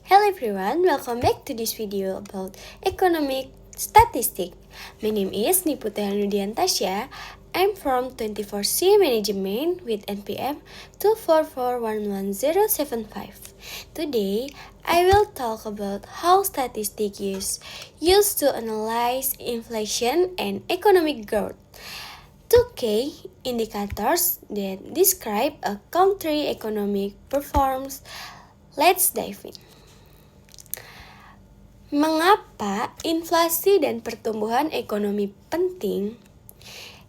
Hello everyone, welcome back to this video about economic statistics. My name is Niputia Nudiantasya. I'm from 24C Management with NPM 2441175. Today, I will talk about how statistics is used to analyze inflation and economic growth. 2 key indicators that describe a country economic performance. Let's dive in. Mengapa inflasi dan pertumbuhan ekonomi penting?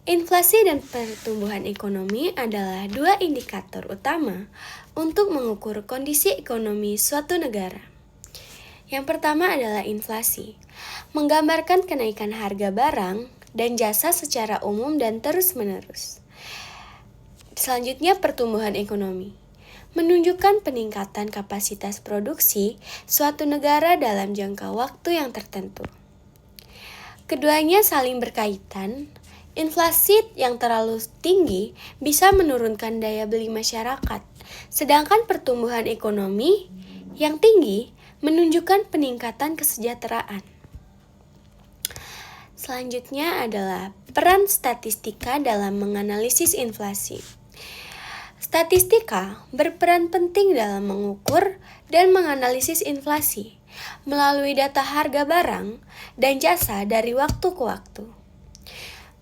Inflasi dan pertumbuhan ekonomi adalah dua indikator utama untuk mengukur kondisi ekonomi suatu negara. Yang pertama adalah inflasi, menggambarkan kenaikan harga barang dan jasa secara umum dan terus-menerus. Selanjutnya pertumbuhan ekonomi, menunjukkan peningkatan kapasitas produksi suatu negara dalam jangka waktu yang tertentu. Keduanya saling berkaitan. Inflasi yang terlalu tinggi bisa menurunkan daya beli masyarakat, sedangkan pertumbuhan ekonomi yang tinggi menunjukkan peningkatan kesejahteraan. Selanjutnya adalah peran statistika dalam menganalisis inflasi. Statistika berperan penting dalam mengukur dan menganalisis inflasi melalui data harga barang dan jasa dari waktu ke waktu.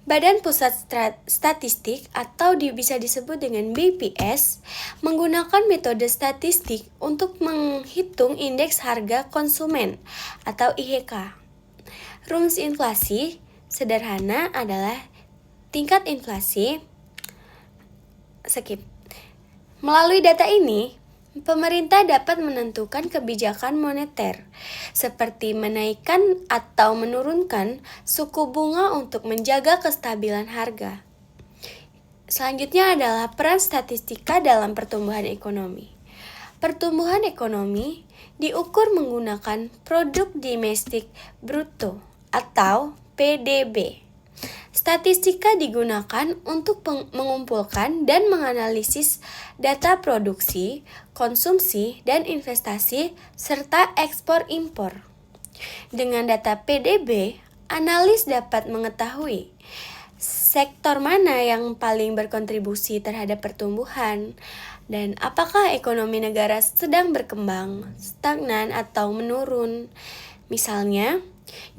Badan Pusat Statistik atau bisa disebut dengan BPS menggunakan metode statistik untuk menghitung indeks harga konsumen atau IHK. Rumus inflasi sederhana adalah tingkat inflasi. Melalui data ini, pemerintah dapat menentukan kebijakan moneter, seperti menaikkan atau menurunkan suku bunga untuk menjaga kestabilan harga. Selanjutnya adalah peran statistika dalam pertumbuhan ekonomi. Pertumbuhan ekonomi diukur menggunakan produk domestik bruto atau PDB. Statistika digunakan untuk mengumpulkan dan menganalisis data produksi, konsumsi, dan investasi, serta ekspor-impor. Dengan data PDB, analis dapat mengetahui sektor mana yang paling berkontribusi terhadap pertumbuhan, dan apakah ekonomi negara sedang berkembang, stagnan, atau menurun. Misalnya,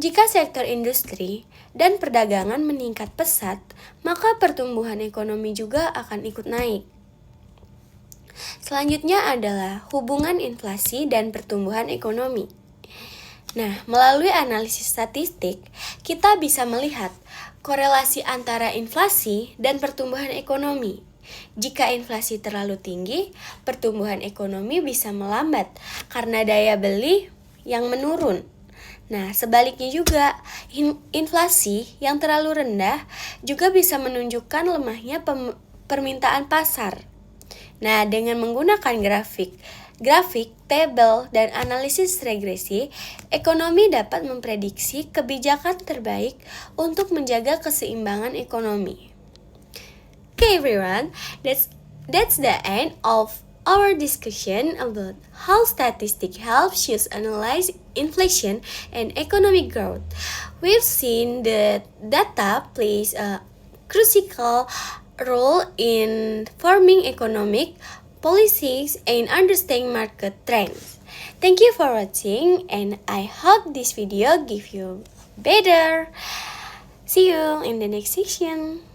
jika sektor industri dan perdagangan meningkat pesat, maka pertumbuhan ekonomi juga akan ikut naik. Selanjutnya adalah hubungan inflasi dan pertumbuhan ekonomi. Nah, melalui analisis statistik, kita bisa melihat korelasi antara inflasi dan pertumbuhan ekonomi. Jika inflasi terlalu tinggi, pertumbuhan ekonomi bisa melambat karena daya beli yang menurun. Nah, sebaliknya juga, inflasi yang terlalu rendah juga bisa menunjukkan lemahnya permintaan pasar. Nah, dengan menggunakan grafik, tabel, dan analisis regresi, ekonomi dapat memprediksi kebijakan terbaik untuk menjaga keseimbangan ekonomi. Okay everyone, that's the end of our discussion about how statistics helps us analyze inflation and economic growth. We've seen that data plays a crucial role in forming economic policies and understanding market trends. Thank you for watching, and I hope this video gives you better. See you in the next session.